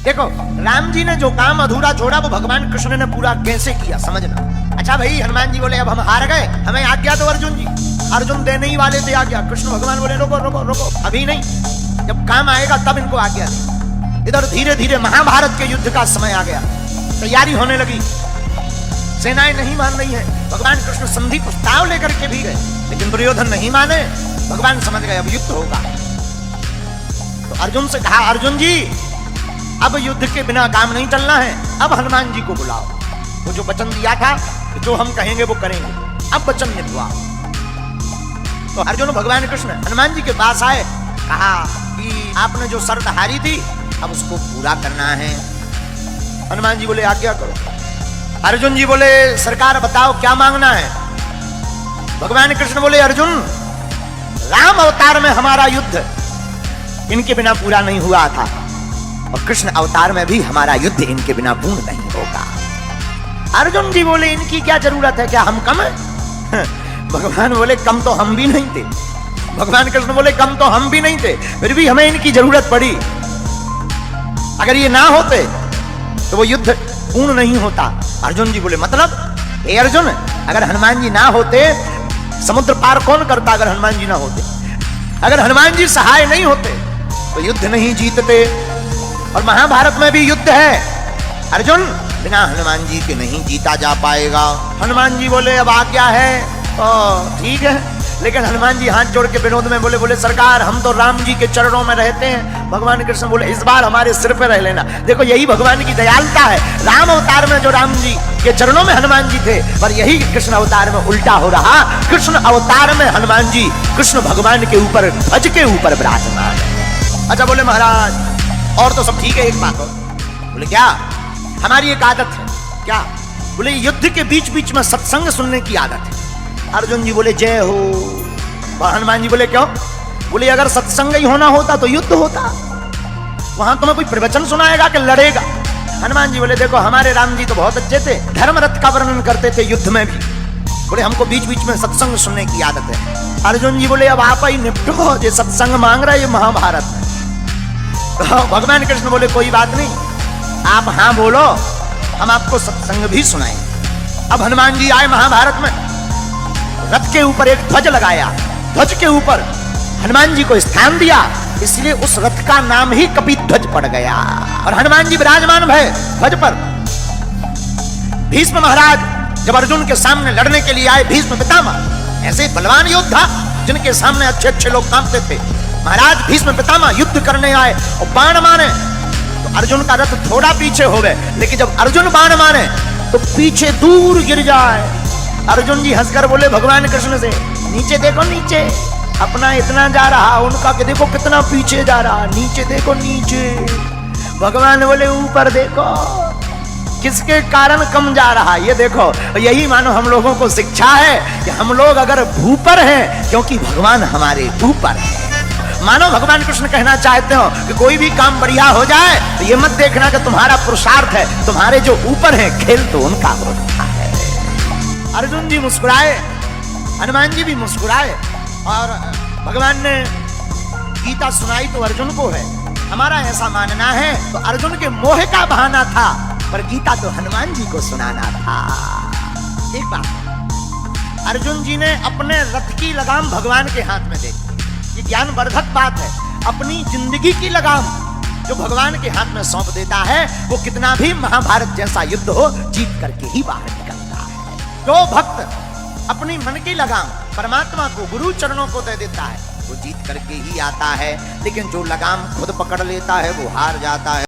देखो राम जी ने जो काम अधूरा छोड़ा वो भगवान कृष्ण ने पूरा कैसे किया समझना। अच्छा भाई हनुमान जी बोले अब हम हार गए, हमें आज्ञा दो अर्जुन जी। अर्जुन देने ही वाले थे आज्ञा, कृष्ण भगवान बोले रोको रोको रोको अभी नहीं, जब काम आएगा तब इनको आज्ञा दे। इधर धीरे धीरे महाभारत के युद्ध का समय आ गया, तैयारी होने लगी, सेनाएं नहीं मान रही है। भगवान कृष्ण संधि प्रस्ताव लेकर के भी गए, लेकिन दुर्योधन नहीं माने। भगवान समझ गए अब युद्ध होगा, तो अर्जुन से कहा अर्जुन जी अब युद्ध के बिना काम नहीं चलना है, अब हनुमान जी को बुलाओ। वो जो वचन दिया था कि जो हम कहेंगे वो करेंगे, अब वचन निभवाओ। तो अर्जुन भगवान कृष्ण हनुमान जी के पास आए, कहा कि आपने जो शर्त हारी थी अब उसको पूरा करना है। हनुमान जी बोले आज्ञा करो। अर्जुन जी बोले सरकार बताओ क्या मांगना है। भगवान कृष्ण बोले अर्जुन राम अवतार में हमारा युद्ध इनके बिना पूरा नहीं हुआ था, और कृष्ण अवतार में भी हमारा युद्ध इनके बिना पूर्ण नहीं होगा। अर्जुन जी बोले इनकी क्या जरूरत है, क्या हम कम है? भगवान बोले कम तो हम भी नहीं थे। भगवान कृष्ण बोले कम तो हम भी नहीं थे, फिर भी हमें इनकी जरूरत पड़ी। अगर ये ना होते तो वो युद्ध पूर्ण नहीं होता। अर्जुन जी बोले मतलब हे अर्जुन अगर हनुमान जी ना होते, समुद्र पार कौन करता अगर हनुमान जी ना होते? अगर हनुमान जी सहाय नहीं होते तो युद्ध नहीं जीतते, और महाभारत में भी युद्ध है अर्जुन, बिना हनुमान जी के नहीं जीता जा पाएगा। हनुमान जी बोले अब आज्ञा है तो ठीक है, लेकिन हनुमान जी हाथ जोड़ के विनोद में बोले सरकार हम तो राम जी के चरणों में रहते हैं। भगवान कृष्ण बोले इस बार हमारे सिर पे रह लेना। देखो यही भगवान की दयालुता है, राम अवतार में जो राम जी के चरणों में हनुमान जी थे, पर यही कृष्ण अवतार में उल्टा हो रहा। कृष्ण अवतार में हनुमान जी कृष्ण भगवान के ऊपर ध्वज के ऊपर विराजमान है। अच्छा बोले महाराज और तो सब ठीक है, एक बात और। बोले क्या? हमारी एक आदत है। क्या? बोले युद्ध के बीच बीच में सत्संग सुनने की आदत है। अर्जुन जी बोले जय हो। हनुमान जी बोले क्यों? बोले अगर सत्संग ही होना होता तो युद्ध होता, वहां तुम्हें कोई प्रवचन सुनाएगा कि लड़ेगा? हनुमान जी बोले देखो हमारे राम जी तो बहुत अच्छे थे, धर्म रथ का वर्णन करते थे युद्ध में भी। बोले हमको बीच बीच में सत्संग सुनने की आदत है। अर्जुन जी बोले अब आप ही निपटो, जो सत्संग मांग रहा है ये महाभारत में। भगवान कृष्ण बोले कोई बात नहीं, आप हाँ बोलो हम आपको सत्संग भी सुनाएंगे। अब हनुमान जी आए महाभारत में, रथ के ऊपर एक ध्वज लगाया, ध्वज के ऊपर हनुमान जी को स्थान दिया, इसलिए उस रथ का नाम ही कपिध्वज पड़ गया। और हनुमान जी विराजमान भय ध्वज पर। भीष्म महाराज जब अर्जुन के सामने लड़ने के लिए आए, भीष्म पितामह ऐसे बलवान योद्धा जिनके सामने अच्छे अच्छे लोग कांपते थे, महाराज भीष्म पितामह युद्ध करने आए और बाण मारे तो अर्जुन का रथ थोड़ा पीछे हो गए, लेकिन जब अर्जुन बाण मारे तो पीछे दूर गिर जाए। अर्जुन जी हंसकर बोले भगवान कृष्ण से नीचे देखो नीचे, अपना इतना जा रहा, उनका कि देखो कितना पीछे जा रहा, नीचे देखो नीचे। भगवान बोले ऊपर देखो किसके कारण कम जा रहा, ये देखो। यही मानो हम लोगों को शिक्षा है कि हम लोग अगर भूपर हैं क्योंकि भगवान हमारे ऊपर है। मानो भगवान कृष्ण कहना चाहते हो कि कोई भी काम बढ़िया हो जाए तो ये मत देखना कि तुम्हारा पुरुषार्थ है, तुम्हारे जो ऊपर है खेल तो उनका होता है। अर्जुन जी मुस्कुराए, हनुमान जी भी मुस्कुराए, और भगवान ने गीता सुनाई तो अर्जुन को है। हमारा ऐसा मानना है तो अर्जुन के मोह का बहाना था, पर गीता तो हनुमान जी को सुनाना था। एक बात, अर्जुन जी ने अपने रथ की लगाम भगवान के हाथ में दे दी। ये ज्ञानवर्धक बात है। अपनी जिंदगी की लगाम जो भगवान के हाथ में सौंप देता है, वो कितना भी महाभारत जैसा युद्ध हो जीत करके ही बाहर निकलता है। जो भक्त अपनी मन की लगाम परमात्मा को, गुरु चरणों को दे देता है, वो जीत करके ही आता है। लेकिन जो लगाम खुद पकड़ लेता है वो हार जाता है।